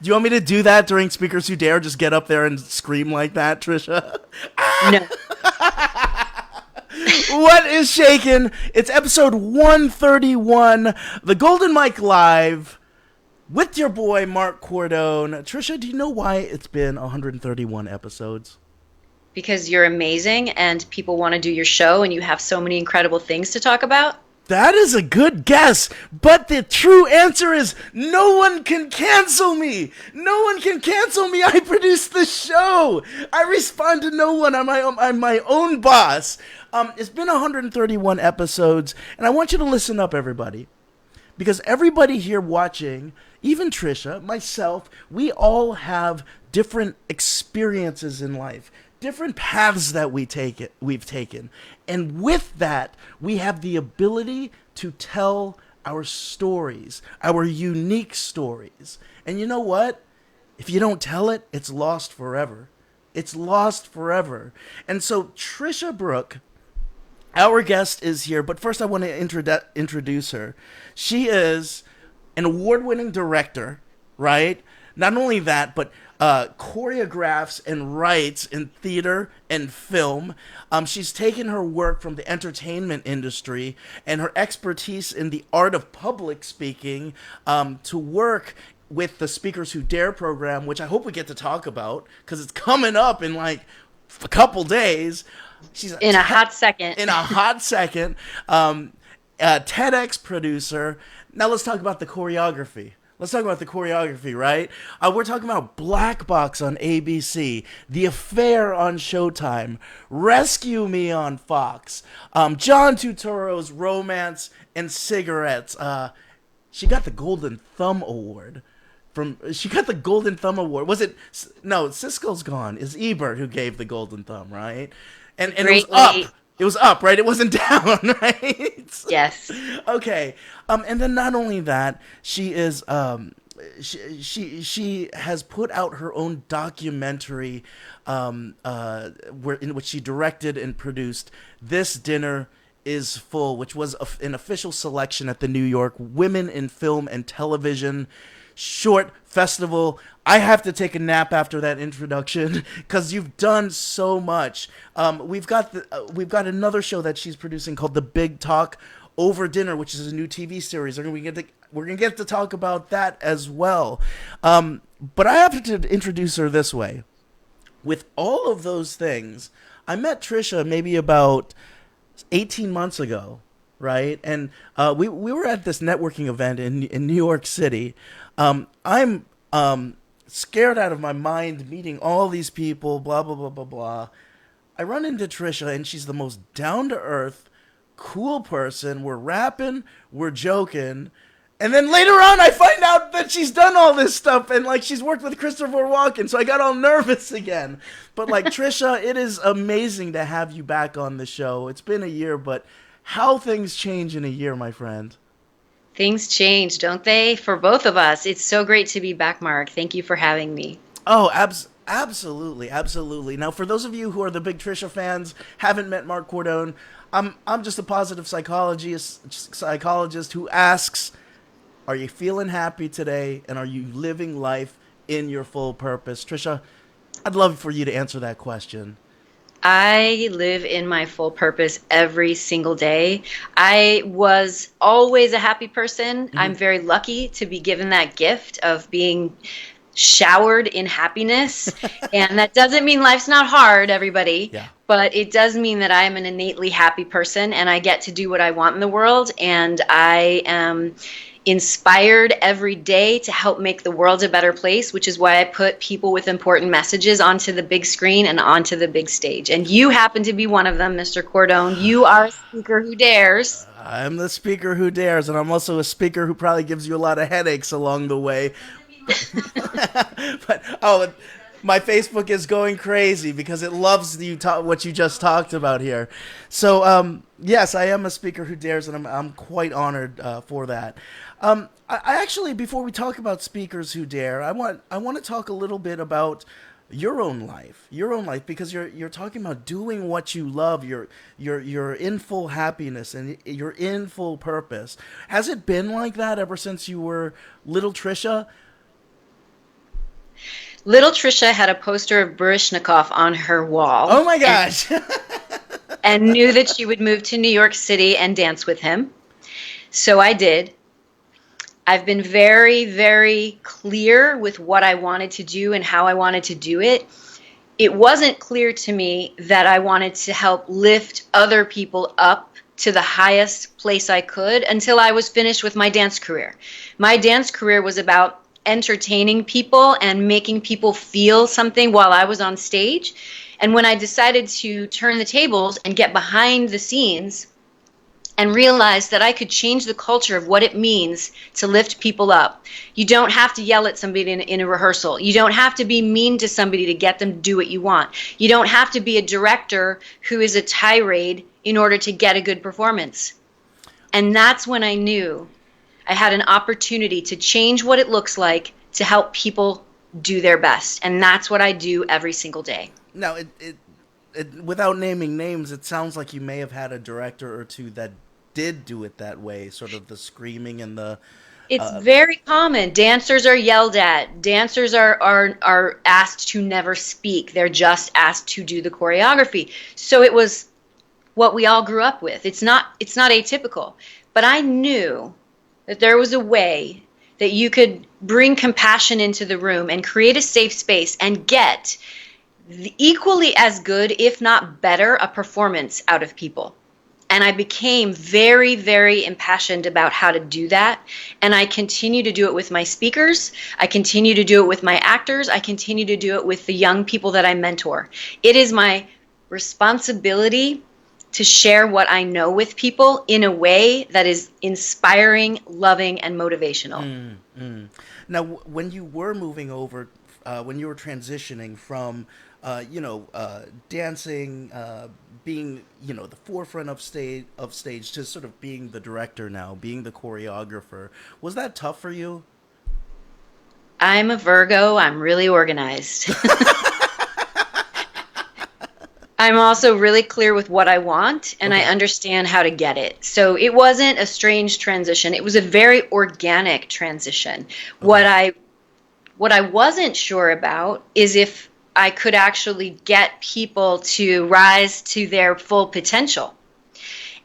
you want me to do that during Speakers Who Dare? Just get up there and scream like that, Tricia? No. What is shaking? It's episode 131, the Golden Mike Live, with your boy Mark Cordone. Tricia, do you know why it's been 131 episodes? Because you're amazing and people want to do your show and you have so many incredible things to talk about. That is a good guess, but the true answer is no one can cancel me. No one can cancel me. I produce the show. I respond to no one. I'm my own boss. It's been 131 episodes, and I want you to listen up, everybody, because everybody here watching, even Tricia, myself, we all have different experiences in life. Different paths that we've taken. And with that, we have the ability to tell our stories, our unique stories. And you know what? If you don't tell it, it's lost forever. It's lost forever. And so Tricia Brouk, our guest, is here. But first I want to introduce her. She is an award-winning director, right? Not only that, but choreographs and writes in theater and film. She's taken her work from the entertainment industry and her expertise in the art of public speaking to work with the Speakers Who Dare program, which I hope we get to talk about because it's coming up in like a couple days. She's in a hot second. In a hot second. TEDx producer. Now let's talk about the choreography. Right? We're talking about Black Box on ABC, The Affair on Showtime, Rescue Me on Fox, John Turturro's Romance and Cigarettes. She got the Golden Thumb Award. Was it? No, Siskel's gone. It's Ebert who gave the Golden Thumb, right? And it was up. It was up, right? It wasn't down, right? Yes. Okay. And then not only that, she is she has put out her own documentary in which she directed and produced This Dinner Is Full, which was an official selection at the New York Women in Film and Television Short Festival. I have to take a nap after that introduction because you've done so much. We've got another show that she's producing called The Big Talk Over Dinner, which is a new TV series. We're gonna get to talk about that as well. But I have to introduce her this way. With all of those things, I met Tricia maybe about 18 months ago, right? And we were at this networking event in New York City. I'm scared out of my mind meeting all these people, blah, blah, blah, blah, blah. I run into Tricia, and she's the most down-to-earth, cool person. We're rapping, we're joking. And then later on, I find out that she's done all this stuff, and, like, she's worked with Christopher Walken, so I got all nervous again. But, like, Tricia, it is amazing to have you back on the show. It's been a year, but how things change in a year, my friend. Things change, don't they? For both of us. It's so great to be back, Mark. Thank you for having me. Oh, absolutely, absolutely. Now, for those of you who are the big Tricia fans, haven't met Mark Cordone, I'm just a positive psychologist who asks, are you feeling happy today, and are you living life in your full purpose? Tricia, I'd love for you to answer that question. I live in my full purpose every single day. I was always a happy person. I'm very lucky to be given that gift of being showered in happiness. And that doesn't mean life's not hard, everybody. Yeah. But it does mean that I'm an innately happy person and I get to do what I want in the world. And I am inspired every day to help make the world a better place, which is why I put people with important messages onto the big screen and onto the big stage. And you happen to be one of them, Mr. Cordone. You are a speaker who dares. I'm the speaker who dares, and I'm also a speaker who probably gives you a lot of headaches along the way. But my Facebook is going crazy because it loves what you just talked about here. So yes, I am a speaker who dares, and I'm quite honored for that. I actually, before we talk about speakers who dare, I want to talk a little bit about your own life, because you're talking about doing what you love. You're in full happiness and you're in full purpose. Has it been like that ever since you were little Tricia? Little Tricia had a poster of Baryshnikov on her wall. Oh my gosh. And knew that she would move to New York City and dance with him. So I did. I've been very, very clear with what I wanted to do and how I wanted to do it. It wasn't clear to me that I wanted to help lift other people up to the highest place I could until I was finished with my dance career. My dance career was about entertaining people and making people feel something while I was on stage. And when I decided to turn the tables and get behind the scenes and realize that I could change the culture of what it means to lift people up. You don't have to yell at somebody in a rehearsal. You don't have to be mean to somebody to get them to do what you want. You don't have to be a director who is a tirade in order to get a good performance. And that's when I knew I had an opportunity to change what it looks like to help people do their best. And that's what I do every single day. Now, without naming names, it sounds like you may have had a director or two that did do it that way, sort of the screaming and the... It's very common. Dancers are yelled at. Dancers are asked to never speak. They're just asked to do the choreography. So it was what we all grew up with. It's not atypical. But I knew that there was a way that you could bring compassion into the room and create a safe space and get equally as good, if not better, a performance out of people. And I became very, very impassioned about how to do that. And I continue to do it with my speakers. I continue to do it with my actors. I continue to do it with the young people that I mentor. It is my responsibility to share what I know with people in a way that is inspiring, loving, and motivational. Now, when you were moving over, when you were transitioning from, dancing, being, the forefront of stage to sort of being the director now, being the choreographer, was that tough for you? I'm a Virgo. I'm really organized. I'm also really clear with what I want, and I understand how to get it. So it wasn't a strange transition. It was a very organic transition. Okay. What I wasn't sure about is if I could actually get people to rise to their full potential.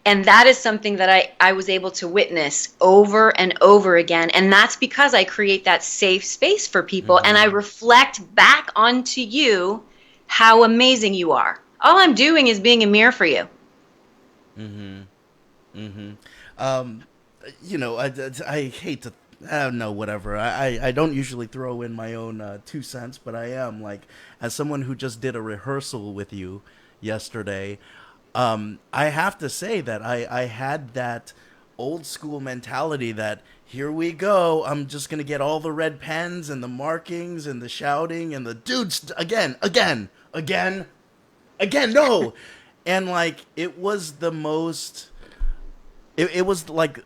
And that is something that I was able to witness over and over again. And that's because I create that safe space for people, and I reflect back onto you how amazing you are. All I'm doing is being a mirror for you. I hate to, no, whatever. I don't usually throw in my own 2 cents, but I am, like, as someone who just did a rehearsal with you yesterday, I have to say that I had that old school mentality that, here we go, I'm just going to get all the red pens and the markings and the shouting and the dudes, again, no. And, like, it was the most, it was like,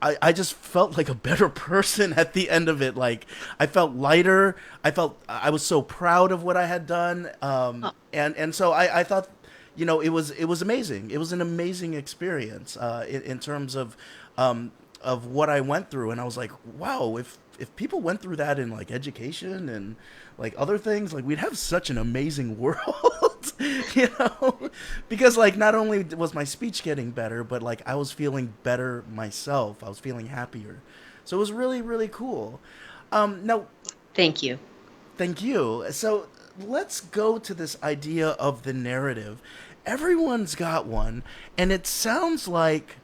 I just felt like a better person at the end of it. Like, I felt lighter. I was so proud of what I had done. And so I thought, it was amazing. It was an amazing experience, in terms of what I went through. And I was like, wow, if people went through that in, like, education and, like, other things, like, we'd have such an amazing world, because, like, not only was my speech getting better, but, like, I was feeling better myself. I was feeling happier. So it was really, really cool. Now, Thank you. Thank you. So let's go to this idea of the narrative. Everyone's got one, and it sounds like,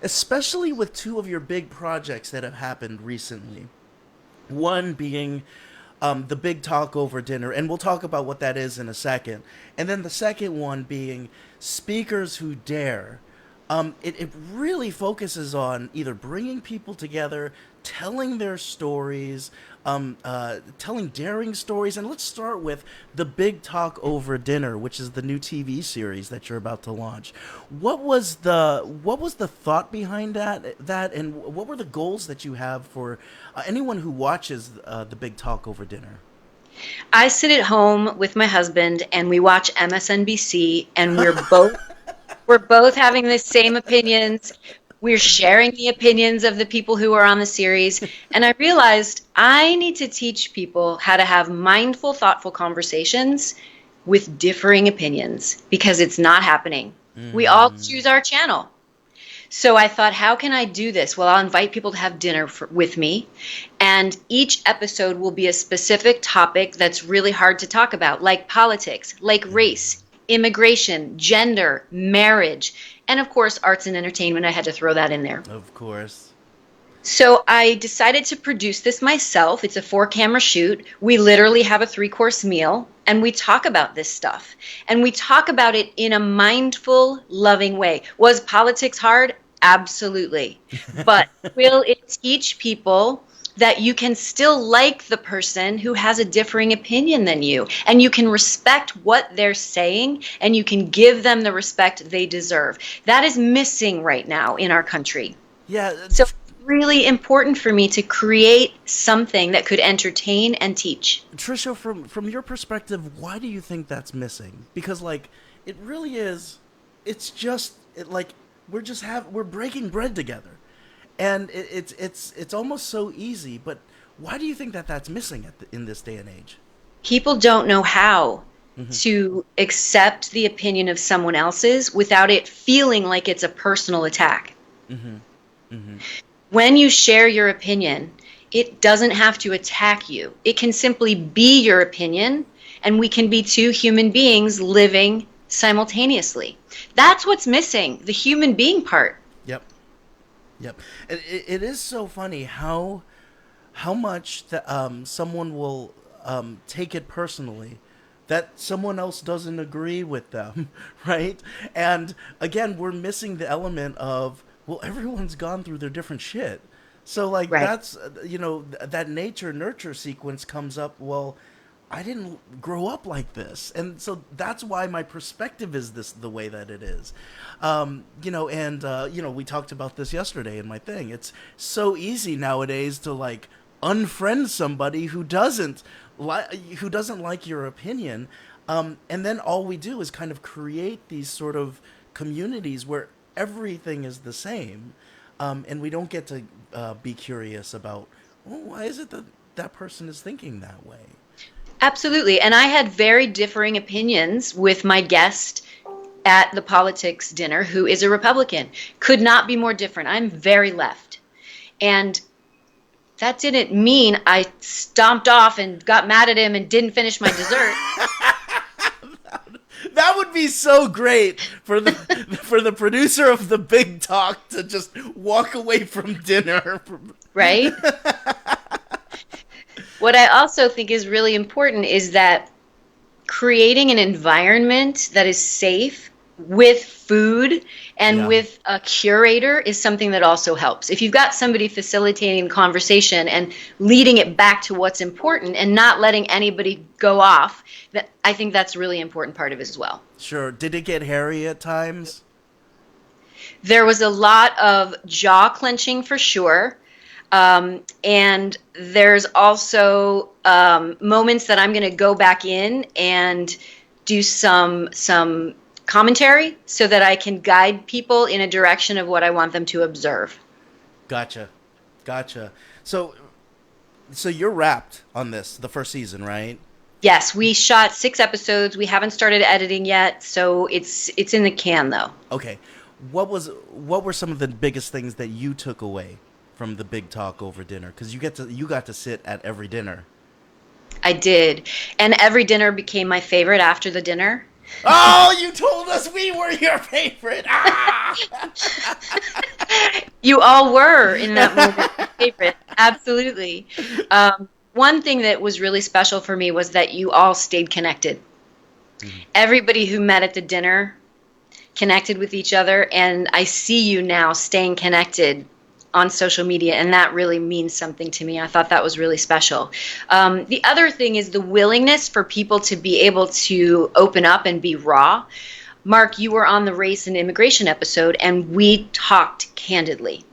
especially with two of your big projects that have happened recently, one being the Big Talk Over Dinner, and we'll talk about what that is in a second, and then the second one being Speakers Who Dare. It really focuses on either bringing people together, telling their stories, telling daring stories. And let's start with the Big Talk Over Dinner, which is the new TV series that you're about to launch. What was the thought behind that, and what were the goals that you have for anyone who watches the Big Talk Over Dinner? I sit at home with my husband and we watch MSNBC, and we're both having the same opinions. We're sharing the opinions of the people who are on the series. And I realized I need to teach people how to have mindful, thoughtful conversations with differing opinions because it's not happening. We all choose our channel. So I thought, how can I do this? Well, I'll invite people to have dinner with me. And each episode will be a specific topic that's really hard to talk about, like politics, like race, immigration, gender, marriage, and of course, arts and entertainment. I had to throw that in there. Of course. So I decided to produce this myself. It's a 4-camera shoot. We literally have a 3-course meal, and we talk about this stuff. And we talk about it in a mindful, loving way. Was politics hard? Absolutely. But will it teach people that you can still like the person who has a differing opinion than you, and you can respect what they're saying, and you can give them the respect they deserve? That is missing right now in our country. Yeah. So it's really important for me to create something that could entertain and teach. Tricia, from your perspective, why do you think that's missing? Because like it really is. It's just we're breaking bread together. And it's almost so easy, but why do you think that that's missing in this day and age? People don't know how to accept the opinion of someone else's without it feeling like it's a personal attack. When you share your opinion, it doesn't have to attack you. It can simply be your opinion, and we can be two human beings living simultaneously. That's what's missing, the human being part. Yep. And it is so funny how much that someone will take it personally that someone else doesn't agree with them, right? And again, we're missing the element of, well, everyone's gone through their different shit. So like that's, that nature nurture sequence comes up, well, I didn't grow up like this. And so that's why my perspective is the way that it is. We talked about this yesterday in my thing. It's so easy nowadays to like unfriend somebody who doesn't like your opinion. And then all we do is kind of create these sort of communities where everything is the same. And we don't get to be curious about, why is it that person is thinking that way? Absolutely. And I had very differing opinions with my guest at the politics dinner, who is a Republican. Could not be more different. I'm very left. And that didn't mean I stomped off and got mad at him and didn't finish my dessert. That would be so great for the producer of the Big Talk to just walk away from dinner. Right? What I also think is really important is that creating an environment that is safe with food and with a curator is something that also helps. If you've got somebody facilitating conversation and leading it back to what's important and not letting anybody go off, I think that's a really important part of it as well. Sure. Did it get hairy at times? There was a lot of jaw clenching for sure. And there's also moments that I'm going to go back in and do some commentary so that I can guide people in a direction of what I want them to observe. Gotcha. So you're wrapped on the first season, right? Yes, we shot 6 episodes. We haven't started editing yet, so it's in the can though. Okay. What were some of the biggest things that you took away from the Big Talk over dinner? Because you got to sit at every dinner. I did. And every dinner became my favorite after the dinner. Oh, you told us we were your favorite. Ah! You all were in that moment my favorite. Absolutely. One thing that was really special for me was that you all stayed connected. Mm-hmm. Everybody who met at the dinner connected with each other, and I see you now staying connected on social media, and that really means something to me. I thought that was really special. The other thing is the willingness for people to be able to open up and be raw. Mark, you were on the race and immigration episode, and we talked candidly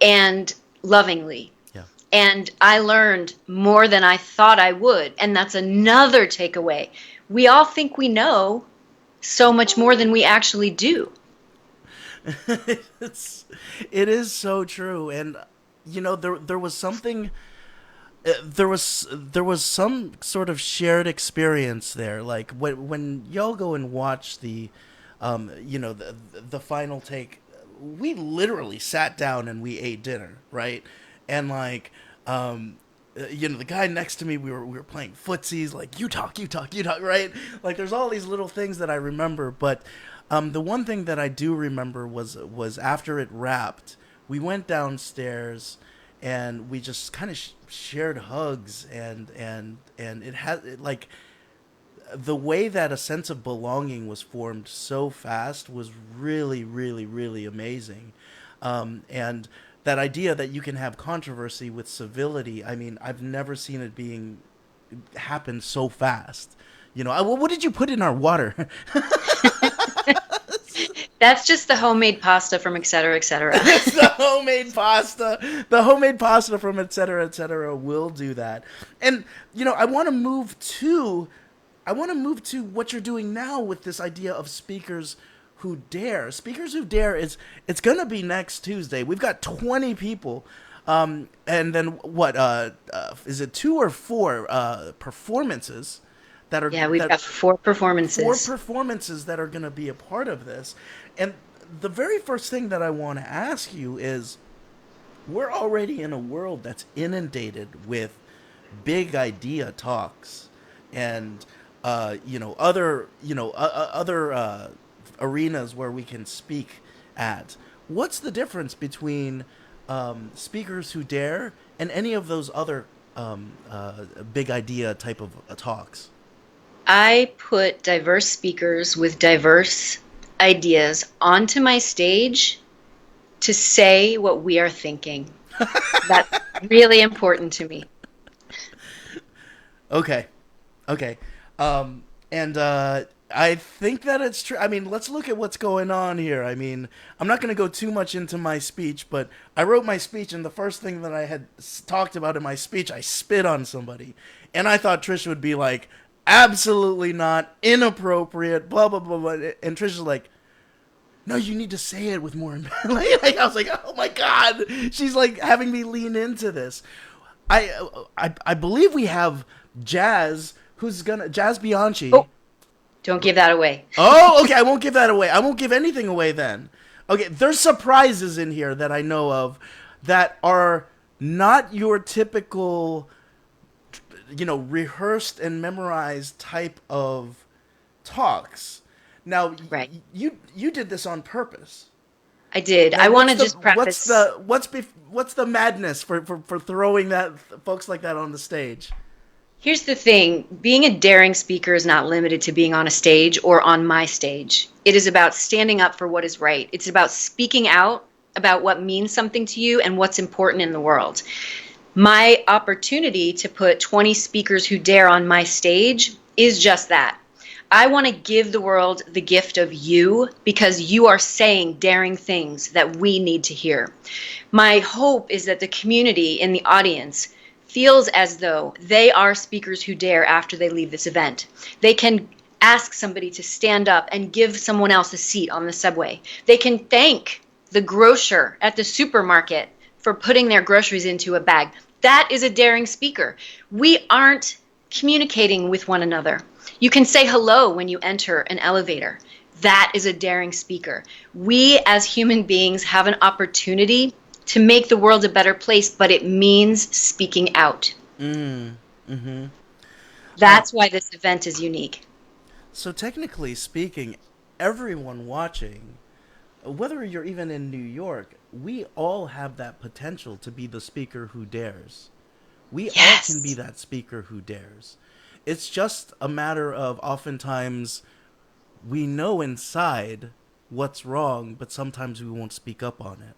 and lovingly. Yeah. And I learned more than I thought I would, and that's another takeaway. We all think we know so much more than we actually do. it's it is so true, and there was something. There was some sort of shared experience there, like when y'all go and watch the final take. We literally sat down and we ate dinner, right? And like, the guy next to me, we were playing footsies, like you talk, right? Like there's all these little things that I remember, but the one thing that I do remember was after it wrapped, we went downstairs and we just kind of shared hugs, and it had like the way that a sense of belonging was formed so fast was really, really, really amazing. And that idea that you can have controversy with civility, I mean, I've never seen it being happen so fast. What did you put in our water? That's just the homemade pasta from et cetera, et cetera. It's the homemade pasta. The homemade pasta from et cetera, will do that. And, I want to move to what you're doing now with this idea of Speakers Who Dare. Speakers Who Dare it's going to be next Tuesday. We've got 20 people. And then what, is it 2 or 4 performances that are... Yeah, we've got 4 performances. 4 performances that are going to be a part of this. And the very first thing that I want to ask you is, we're already in a world that's inundated with big idea talks and other arenas where we can speak at. What's the difference between Speakers Who Dare and any of those other big idea type of talks? I put diverse speakers with diverse ideas onto my stage to say what we are thinking. That's really important to me. Okay. And I think that it's true. I mean, let's look at what's going on here. I mean, I'm not going to go too much into my speech, but I wrote my speech, and the first thing that I had talked about in my speech, I spit on somebody. And I thought Tricia would be like, absolutely not, inappropriate, blah, blah, blah, blah. And Tricia's like, no, you need to say it with more... like, I was like, oh my God. She's like having me lean into this. I believe we have Jazz... Jazz Bianchi. Oh, don't give that away. Oh, okay, I won't give that away. I won't give anything away then. Okay, there's surprises in here that I know of that are not your typical, rehearsed and memorized type of talks. Now, right. You did this on purpose. I did. Now, I want to just preface... What's the madness for throwing folks like that on the stage? Here's the thing. Being a daring speaker is not limited to being on a stage or on my stage. It is about standing up for what is right. It's about speaking out about what means something to you and what's important in the world. My opportunity to put 20 speakers who dare on my stage is just that. I want to give the world the gift of you because you are saying daring things that we need to hear. My hope is that the community in the audience feels as though they are speakers who dare after they leave this event. They can ask somebody to stand up and give someone else a seat on the subway. They can thank the grocer at the supermarket for putting their groceries into a bag. That is a daring speaker. We aren't communicating with one another. You can say hello when you enter an elevator. That is a daring speaker. We as human beings have an opportunity to make the world a better place, but it means speaking out. Mm-hmm. That's why this event is unique. So technically speaking, everyone watching, whether you're even in New York, we all have that potential to be the speaker who dares. We all can be that speaker who dares. It's just a matter of oftentimes we know inside what's wrong, but sometimes we won't speak up on it.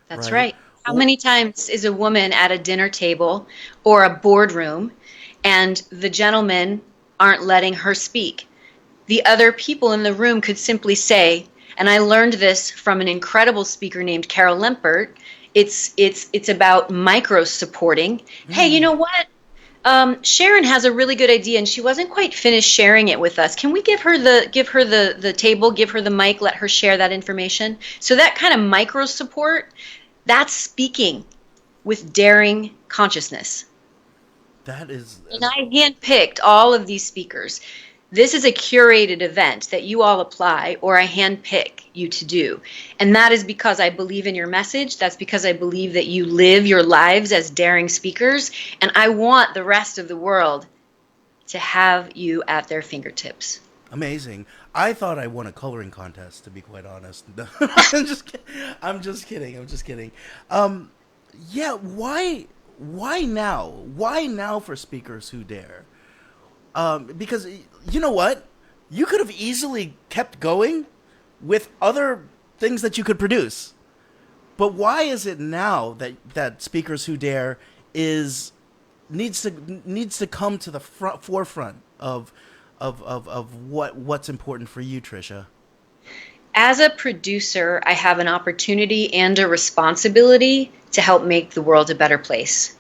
That's right. How many times is a woman at a dinner table or a boardroom and the gentlemen aren't letting her speak? The other people in the room could simply say, and I learned this from an incredible speaker named Carol Lempert, it's about micro supporting. Hey, you know what? Sharon has a really good idea, and she wasn't quite finished sharing it with us. Can we give her the table, give her the mic, let her share that information? So that kind of micro support, that's speaking with daring consciousness. That is. And I handpicked all of these speakers. This is a curated event that you all apply, or I handpick you to do. And that is because I believe in your message. That's because I believe that you live your lives as daring speakers. And I want the rest of the world to have you at their fingertips. Amazing. I thought I won a coloring contest, to be quite honest. I'm just kidding. Yeah, why now? Why now for Speakers Who Dare? Because you know what? You could have easily kept going with other things that you could produce. But why is it now that Speakers Who Dare needs to come to the forefront of what's important for you, Tricia? As a producer, I have an opportunity and a responsibility to help make the world a better place.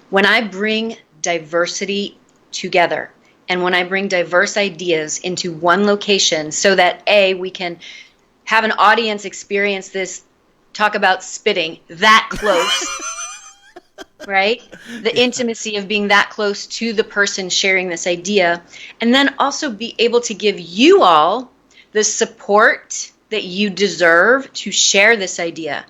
When I bring diversity together, and when I bring diverse ideas into one location so that we can have an audience experience this, talk about spitting that close, right? The intimacy of being that close to the person sharing this idea, and then also be able to give you all the support that you deserve to share this idea.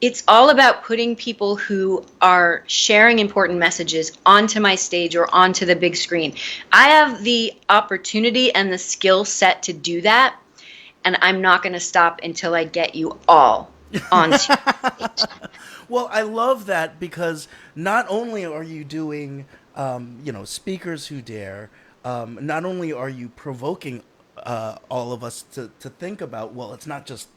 It's all about putting people who are sharing important messages onto my stage or onto the big screen. I have the opportunity and the skill set to do that, and I'm not going to stop until I get you all onto stage. Well, I love that because not only are you doing, Speakers Who Dare, not only are you provoking all of us to think about, well, it's not just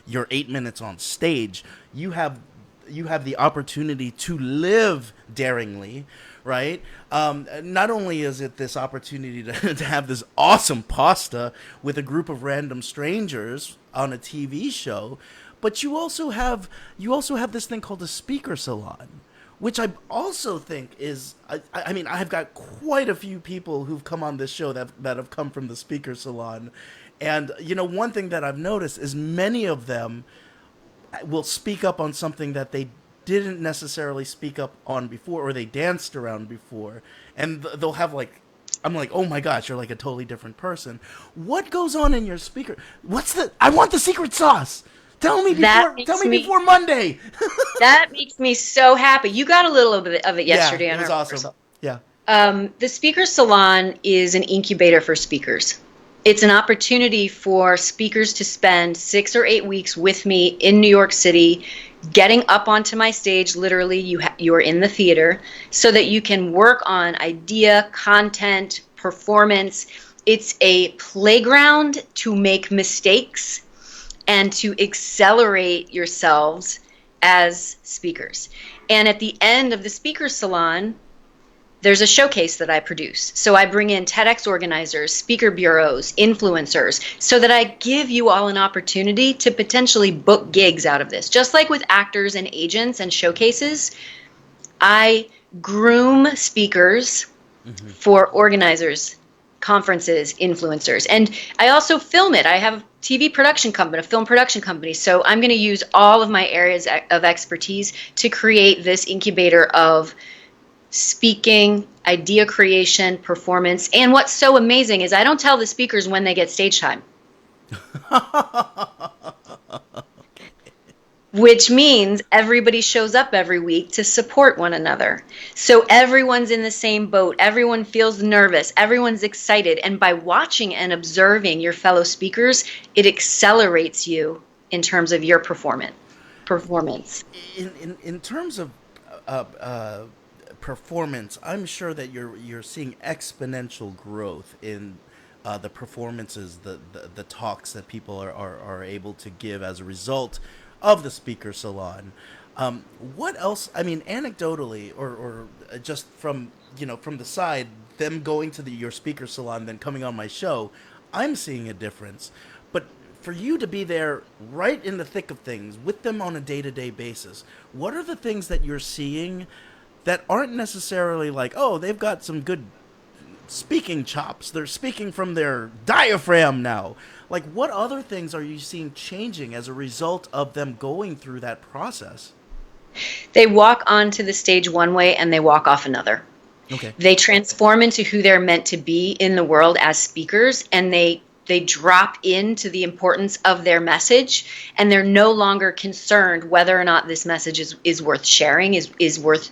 your 8 minutes on stage. You have the opportunity to live daringly, right? Not only is it this opportunity to have this awesome pasta with a group of random strangers on a TV show, but you also have this thing called a Speaker Salon, which I also think is, I mean, I've got quite a few people who've come on this show that have come from the Speaker Salon. And, one thing that I've noticed is many of them will speak up on something that they didn't necessarily speak up on before, or they danced around before. And they'll have I'm like, oh my gosh, you're like a totally different person. What goes on in your speaker? I want the secret sauce. Tell me before Monday. That makes me so happy. You got a little bit of it yesterday on our awesome. rehearsal. Yeah. The Speaker Salon is an incubator for speakers. It's an opportunity for speakers to spend 6 or 8 weeks with me in New York City, getting up onto my stage. Literally, you are in the theater, so that you can work on idea, content, performance. It's a playground to make mistakes and to accelerate yourselves as speakers. And at the end of the Speaker Salon, there's a showcase that I produce. So I bring in TEDx organizers, speaker bureaus, influencers, so that I give you all an opportunity to potentially book gigs out of this. Just like with actors and agents and showcases, I groom speakers for organizers, conferences, influencers. And I also film it. I have a TV production company, a film production company. So I'm going to use all of my areas of expertise to create this incubator of speaking, idea creation, performance. And what's so amazing is I don't tell the speakers when they get stage time. Which means everybody shows up every week to support one another. So everyone's in the same boat. Everyone feels nervous. Everyone's excited. And by watching and observing your fellow speakers, it accelerates you in terms of your performance. In terms of performance, I'm sure that you're seeing exponential growth in the performances, the talks that people are able to give as a result of the Speaker Salon. What else? I mean, anecdotally, or just from the side, them going to your Speaker Salon, then coming on my show, I'm seeing a difference. But for you to be there right in the thick of things with them on a day-to-day basis, what are the things that you're seeing that aren't necessarily like, oh, they've got some good speaking chops. They're speaking from their diaphragm now. Like, what other things are you seeing changing as a result of them going through that process? They walk onto the stage one way and they walk off another. Okay. They transform into who they're meant to be in the world as speakers, and they drop into the importance of their message, and they're no longer concerned whether or not this message is worth sharing, is worth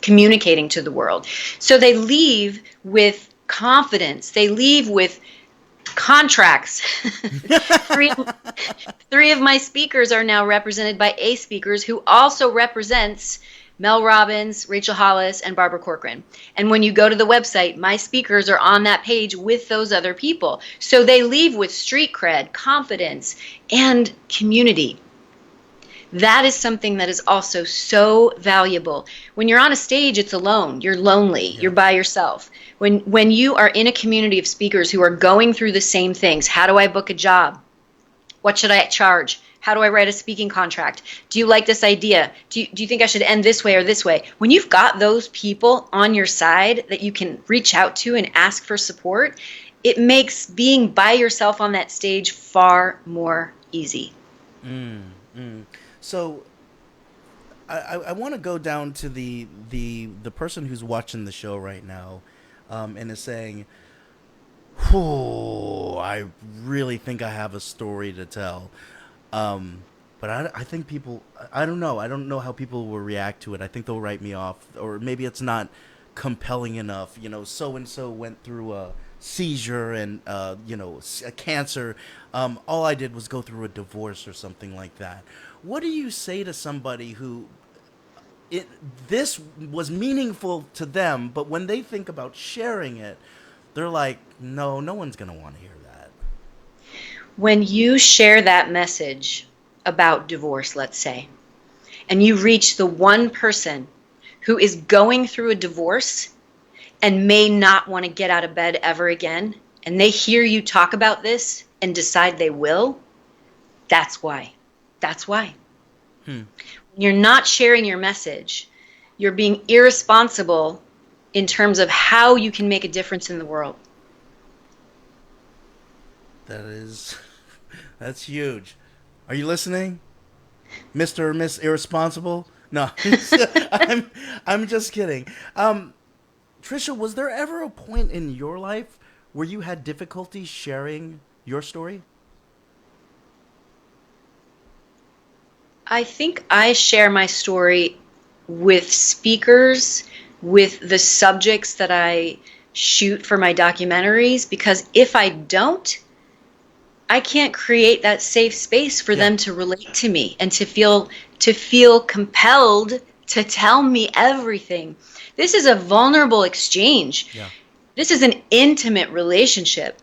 communicating to the world. So they leave with confidence. They leave with contracts. Three of my speakers are now represented by A speakers, who also represents Mel Robbins, Rachel Hollis, and Barbara Corcoran. And when you go to the website, my speakers are on that page with those other people. So they leave with street cred, confidence, and community. That is something that is also so valuable. When you're on a stage, it's alone. You're lonely. Yeah. You're by yourself. When you are in a community of speakers who are going through the same things, how do I book a job? What should I charge? How do I write a speaking contract? Do you like this idea? Do you think I should end this way or this way? When you've got those people on your side that you can reach out to and ask for support, it makes being by yourself on that stage far more easy. So I want to go down to the person who's watching the show right now and is saying, oh, I really think I have a story to tell. But I think people, I don't know. I don't know how people will react to it. I think they'll write me off, or maybe it's not compelling enough. You know, so-and-so went through a seizure and, a cancer. All I did was go through a divorce or something like that. What do you say to somebody who this was meaningful to them, but when they think about sharing it, they're like, no one's going to want to hear that. When you share that message about divorce, let's say, and you reach the one person who is going through a divorce and may not want to get out of bed ever again, and they hear you talk about this and decide they will, that's why. That's why. When you're not sharing your message, you're being irresponsible in terms of how you can make a difference in the world. That's huge. Are you listening, Mr. or Miss Irresponsible? No, I'm just kidding. Tricia, was there ever a point in your life where you had difficulty sharing your story? I think I share my story with speakers, with the subjects that I shoot for my documentaries, because if I don't, I can't create that safe space for them to relate to me and to feel compelled to tell me everything. This is a vulnerable exchange. Yeah. This is an intimate relationship.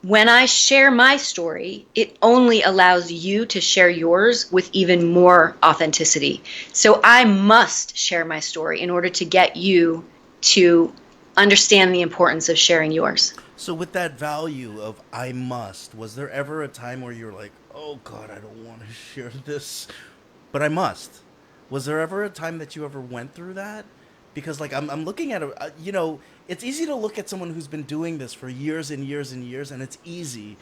When I share my story, it only allows you to share yours with even more authenticity. So I must share my story in order to get you to understand the importance of sharing yours. So with that value of I must, was there ever a time where you're like, oh God, I don't want to share this, but I must? Was there ever a time that you ever went through that? Because like I'm looking at it's easy to look at someone who's been doing this for years and years and years, and it's easy.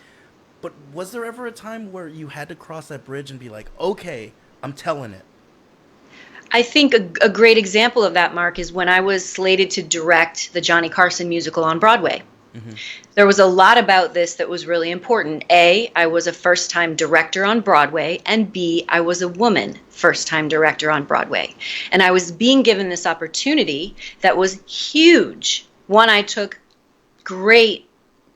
But was there ever a time where you had to cross that bridge and be like, okay, I'm telling it? I think a great example of that, Mark, is when I was slated to direct the Johnny Carson musical on Broadway. Mm-hmm. There was a lot about this that was really important. A, I was a first-time director on Broadway, and B, I was a woman first-time director on Broadway. And I was being given this opportunity that was huge, one I took great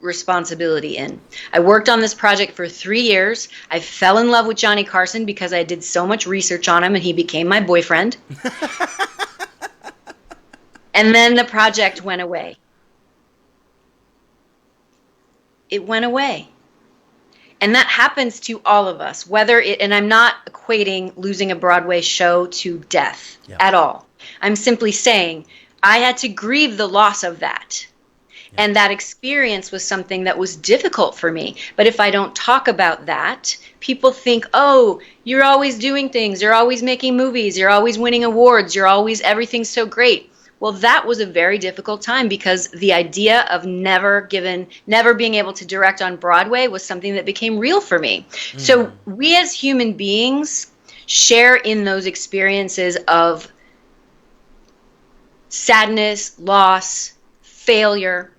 responsibility in. I worked on this project for 3 years. I fell in love with Johnny Carson because I did so much research on him, and he became my boyfriend. And then the project went away. It went away. And that happens to all of us, and I'm not equating losing a Broadway show to death at all. I'm simply saying I had to grieve the loss of that. And that experience was something that was difficult for me. But if I don't talk about that, people think, oh, you're always doing things, you're always making movies, you're always winning awards, everything's so great. Well, that was a very difficult time because the idea of never being able to direct on Broadway was something that became real for me. So we as human beings share in those experiences of sadness, loss, failure,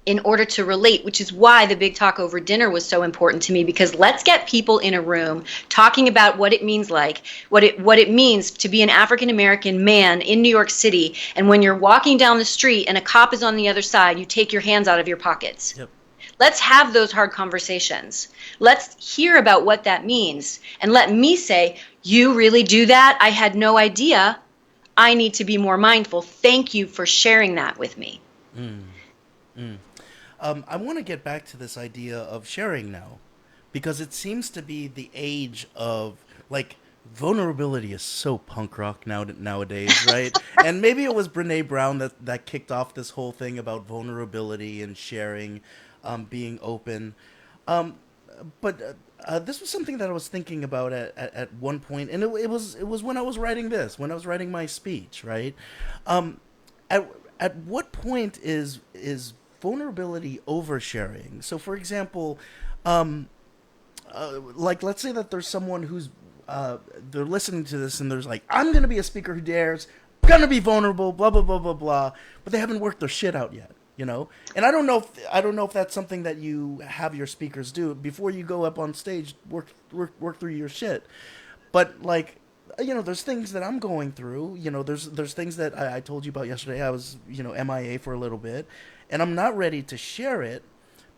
in order to relate, which is why the big talk over dinner was so important to me, because let's get people in a room talking about what it means what it means to be an African American man in New York City, and when you're walking down the street and a cop is on the other side, you take your hands out of your pockets. Yep. Let's have those hard conversations. Let's hear about what that means, and let me say, you really do that? I had no idea. I need to be more mindful. Thank you for sharing that with me. I want to get back to this idea of sharing now, because it seems to be the age of, like, vulnerability is so punk rock nowadays, right? And maybe it was Brene Brown that kicked off this whole thing about vulnerability and sharing, being open. But this was something that I was thinking about at one point, and it was when I was writing my speech, right? At what point is vulnerability oversharing? So, for example, like, let's say that there's someone who's they're listening to this and there's like, I'm gonna be a speaker who dares, gonna be vulnerable, blah blah blah blah blah, but they haven't worked their shit out yet, you know. And I don't know if that's something that you have your speakers do before you go up on stage. Work through your shit. But, like, you know, there's things that I'm going through. You know, there's things that I told you about yesterday. I was, you know, MIA for a little bit, and I'm not ready to share it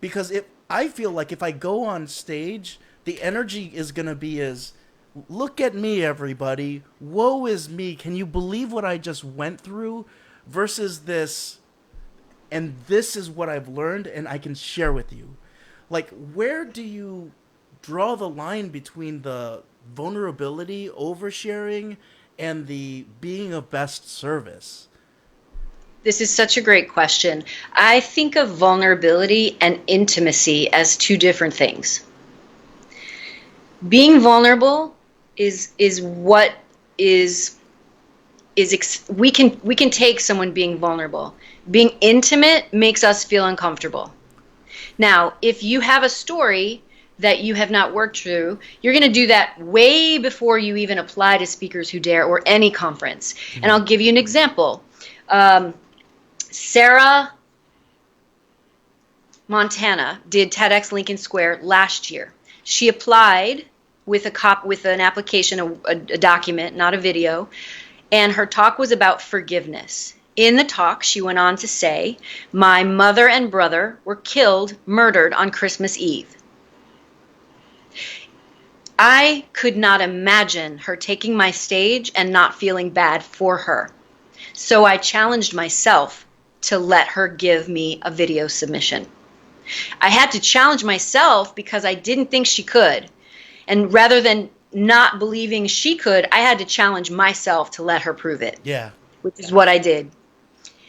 because I feel like if I go on stage, the energy is gonna be as, look at me, everybody, woe is me, can you believe what I just went through, versus this, and this is what I've learned and I can share with you. Like, where do you draw the line between the vulnerability, oversharing, and the being of best service? This is such a great question. I think of vulnerability and intimacy as two different things. Being vulnerable is what is we can take someone being vulnerable. Being intimate makes us feel uncomfortable. Now, if you have a story that you have not worked through, you're going to do that way before you even apply to Speakers Who Dare or any conference. Mm-hmm. And I'll give you an example. Sarah Montana did TEDx Lincoln Square last year. She applied with an application, a document, not a video, and her talk was about forgiveness. In the talk, she went on to say, my mother and brother were murdered on Christmas Eve. I could not imagine her taking my stage and not feeling bad for her. So I challenged myself to let her give me a video submission. I had to challenge myself because I didn't think she could. And rather than not believing she could, I had to challenge myself to let her prove it. Yeah. Which is what I did.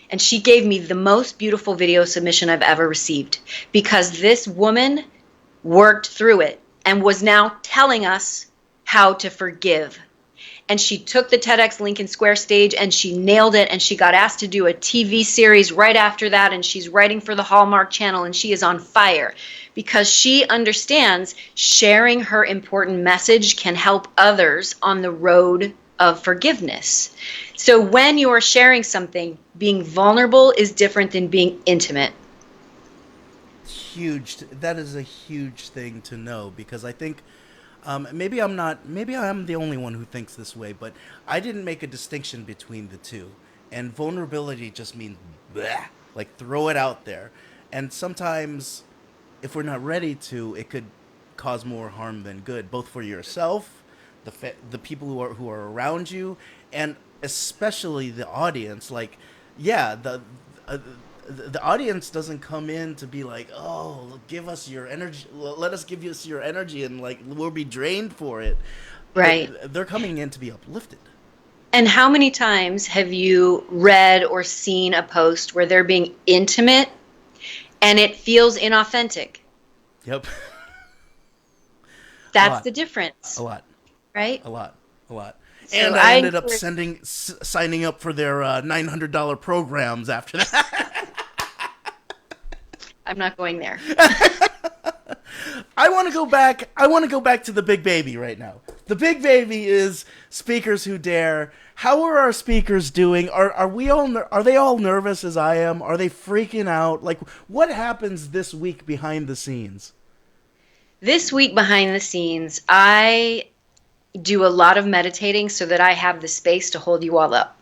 And she gave me the most beautiful video submission I've ever received, because this woman worked through it and was now telling us how to forgive. And she took the TEDx Lincoln Square stage and she nailed it, and she got asked to do a TV series right after that, and she's writing for the Hallmark Channel, and she is on fire because she understands sharing her important message can help others on the road of forgiveness. So when you're sharing something, being vulnerable is different than being intimate. Huge. That is a huge thing to know, because I think maybe I am the only one who thinks this way, but I didn't make a distinction between the two. And vulnerability just means bleh, like throw it out there. And sometimes if we're not ready to, it could cause more harm than good, both for yourself, the people who are around you, and especially the audience. Like, yeah, the audience doesn't come in to be like, oh, give us your energy, let us give us your energy, and like we'll be drained for it. Right. They're coming in to be uplifted. And how many times have you read or seen a post where they're being intimate and it feels inauthentic. Yep. A That's lot. the A difference, lot. right? A lot. A lot. So And I I ended up encourage. signing up for their $900 programs after that. I'm not going there. I want to go back. I want to go back to the big baby right now. The big baby is Speakers Who Dare. How are our speakers doing? Are they all nervous as I am? Are they freaking out? Like, what happens this week behind the scenes? This week behind the scenes, I do a lot of meditating so that I have the space to hold you all up.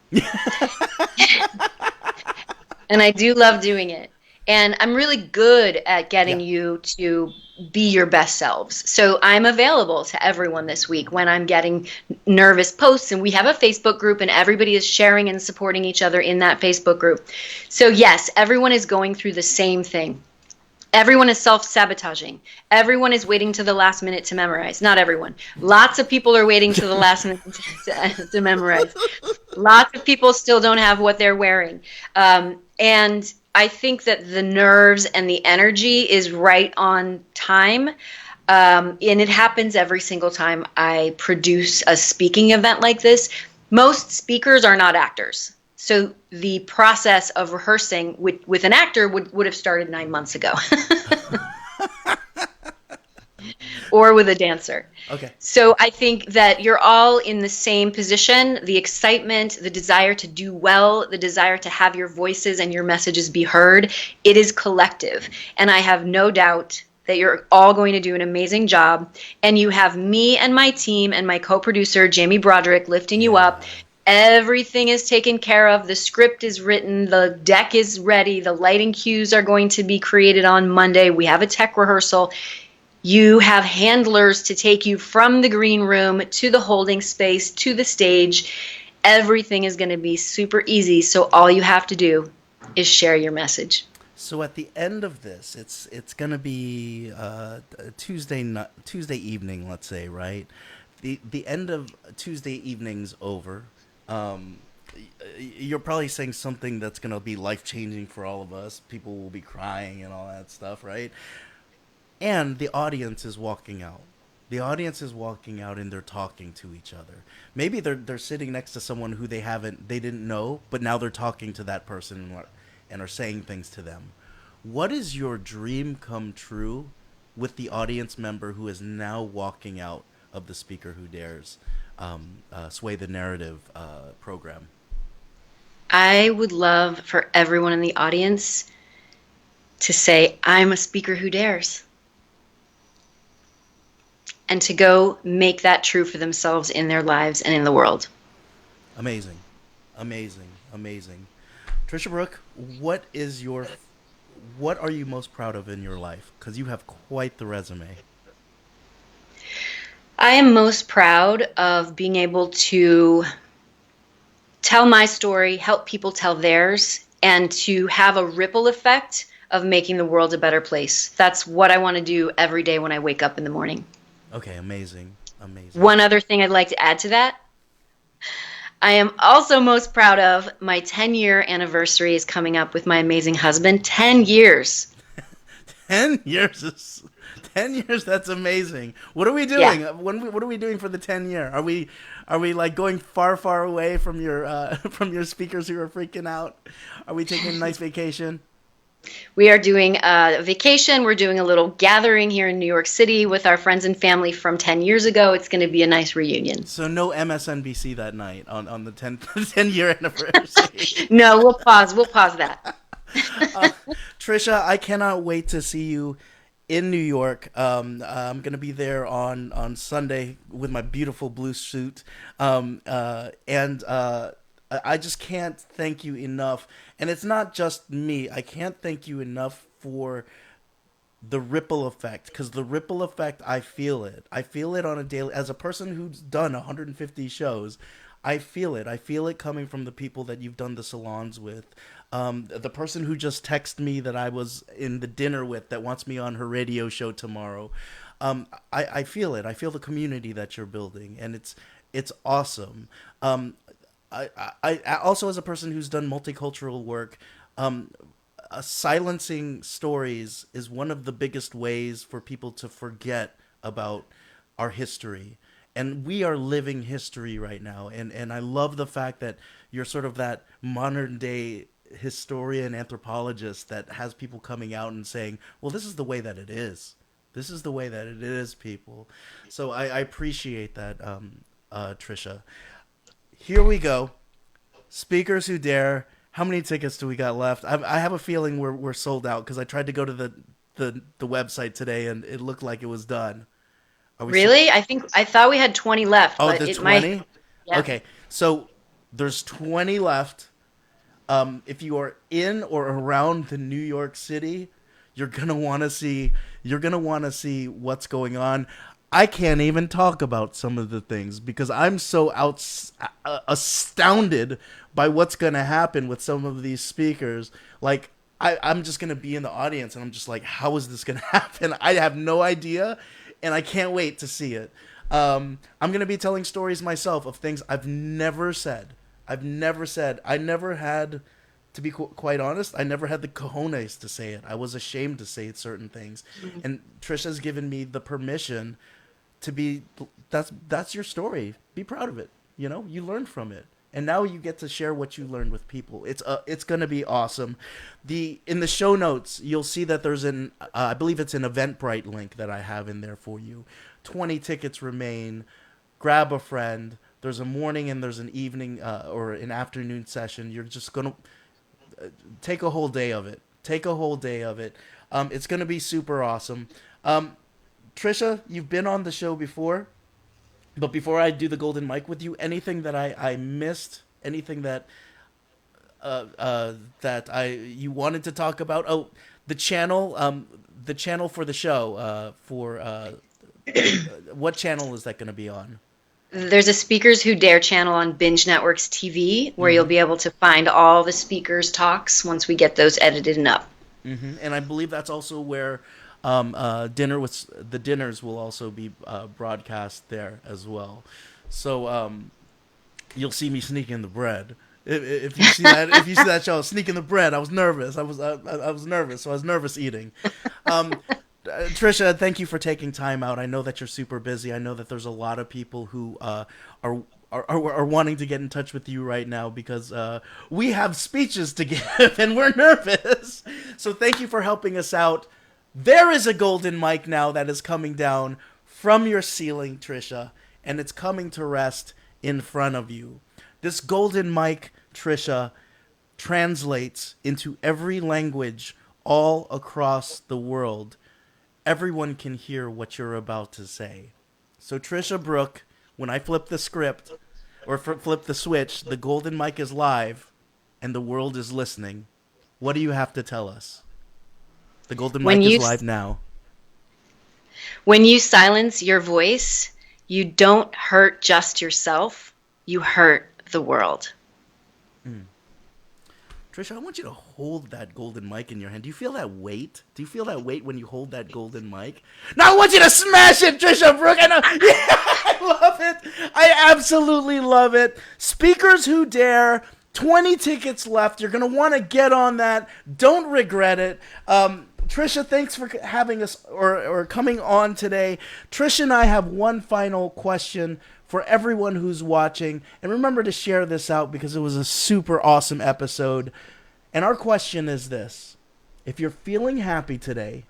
And I do love doing it. And I'm really good at getting Yeah. you to be your best selves. So I'm available to everyone this week when I'm getting nervous posts. And we have a Facebook group, and everybody is sharing and supporting each other in that Facebook group. So, yes, everyone is going through the same thing. Everyone is self-sabotaging. Everyone is waiting to the last minute to memorize. Not everyone. Lots of people are waiting to the last minute to memorize. Lots of people still don't have what they're wearing. And I think that the nerves and the energy is right on time. And it happens every single time I produce a speaking event like this. Most speakers are not actors. So the process of rehearsing with an actor would have started 9 months ago. Or with a dancer. Okay. So I think that you're all in the same position. The excitement, the desire to do well, the desire to have your voices and your messages be heard, it is collective. And I have no doubt that you're all going to do an amazing job. And you have me and my team and my co-producer, Jamie Broderick, lifting you up. Everything is taken care of. The script is written. The deck is ready. The lighting cues are going to be created on Monday. We have a tech rehearsal. You have handlers to take you from the green room to the holding space to the stage. Everything is going to be super easy. So all you have to do is share your message. So at the end of this, it's gonna be Tuesday evening, let's say, right? The end of Tuesday evening's over. Um, you're probably saying something that's gonna be life changing for all of us. People will be crying and all that stuff, right? And the audience is walking out. The audience is walking out and they're talking to each other. Maybe they're sitting next to someone who they didn't know, but now they're talking to that person and are saying things to them. What is your dream come true with the audience member who is now walking out of the Speaker Who Dares Sway the Narrative program? I would love for everyone in the audience to say, I'm a speaker who dares. And to go make that true for themselves in their lives and in the world. Amazing. Amazing. Amazing. Tricia Brouk, what are you most proud of in your life? Because you have quite the resume. I am most proud of being able to tell my story, help people tell theirs, and to have a ripple effect of making the world a better place. That's what I want to do every day when I wake up in the morning. Okay, amazing. Amazing. One other thing I'd like to add to that. I am also most proud of my 10-year anniversary is coming up with my amazing husband. 10 years. 10 years is 10 years. That's amazing. What are we doing? Yeah. What are we doing for the 10 year? Are we like going far away from your from your speakers who are freaking out? Are we taking a nice vacation? We are doing a vacation. We're doing a little gathering here in New York City with our friends and family from 10 years ago. It's going to be a nice reunion. So no MSNBC that night on the 10 year anniversary. No, we'll pause. We'll pause that. Tricia, I cannot wait to see you in New York. I'm gonna be there on Sunday with my beautiful blue suit, and I just can't thank you enough. And it's not just me. I can't thank you enough for the ripple effect, because the ripple effect, I feel it. I feel it on a daily. As a person who's done 150 shows, I feel it. I feel it coming from the people that you've done the salons with. The person who just texted me that I was in the dinner with that wants me on her radio show tomorrow. I feel it. I feel the community that you're building, and it's awesome. I also, as a person who's done multicultural work, silencing stories is one of the biggest ways for people to forget about our history. And we are living history right now. And I love the fact that you're sort of that modern day historian anthropologist that has people coming out and saying, well, this is the way that it is. This is the way that it is, people. So I appreciate that, Tricia. Here we go. Speakers Who Dare. How many tickets do we got left? I have a feeling we're sold out because I tried to go to the website today and it looked like it was done. Are we Really? I thought we had 20 left, Oh, but there's it 20? might. Yeah. Okay, so there's 20 left. If you are in or around the New York City, you're gonna want to see. You're gonna want to see what's going on. I can't even talk about some of the things because I'm so astounded by what's gonna happen with some of these speakers. Like I'm just gonna be in the audience and I'm just like, how is this gonna happen? I have no idea, and I can't wait to see it. I'm gonna be telling stories myself of things I've never said. I never had, to be quite honest, I never had the cojones to say it. I was ashamed to say certain things. Mm-hmm. And Tricia's given me the permission to be, that's your story. Be proud of it. You know, you learned from it. And now you get to share what you learned with people. It's going to be awesome. In the show notes, you'll see that there's I believe it's an Eventbrite link that I have in there for you. 20 tickets remain. Grab a friend. There's a morning and there's an evening or an afternoon session. You're just going to take a whole day of it. It's going to be super awesome. Tricia, you've been on the show before. But before I do the golden mic with you, anything that I missed, anything that you wanted to talk about? Oh, the channel for the show. What channel is that going to be on? There's a Speakers Who Dare channel on Binge Network's TV where you'll be able to find all the speakers' talks once we get those edited and up. Mm-hmm. And I believe that's also where the dinners will also be broadcast there as well. So you'll see me sneaking the bread. If you see that show, sneaking the bread. I was nervous. I was nervous. So I was nervous eating. Tricia, thank you for taking time out. I know that you're super busy. I know that there's a lot of people who are wanting to get in touch with you right now because we have speeches to give and we're nervous. So thank you for helping us out. There is a golden mic now that is coming down from your ceiling, Tricia, and it's coming to rest in front of you. This golden mic, Tricia, translates into every language all across the world. Everyone can hear what you're about to say. So Tricia Brouk, when I flip the script or flip the switch, the golden mic is live and the world is listening. What do you have to tell us? The golden mic is live now. When you silence your voice, you don't hurt just yourself, you hurt the world. Tricia, I want you to hold that golden mic in your hand. Do you feel that weight? Do you feel that weight when you hold that golden mic? Now I want you to smash it, Tricia Brouk. I know. Yeah, I love it. I absolutely love it. Speakers Who Dare. 20 tickets left. You're going to want to get on that. Don't regret it. Tricia, thanks for having us or coming on today. Tricia and I have one final question for everyone who's watching. And remember to share this out because it was a super awesome episode. And our question is this. If you're feeling happy today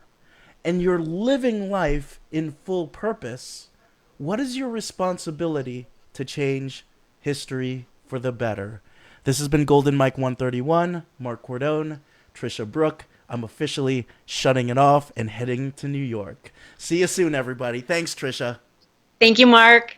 and you're living life in full purpose, what is your responsibility to change history for the better? This has been Golden Mike 131, Mark Cordone, Tricia Brouk. I'm officially shutting it off and heading to New York. See you soon, everybody. Thanks, Tricia. Thank you, Mark.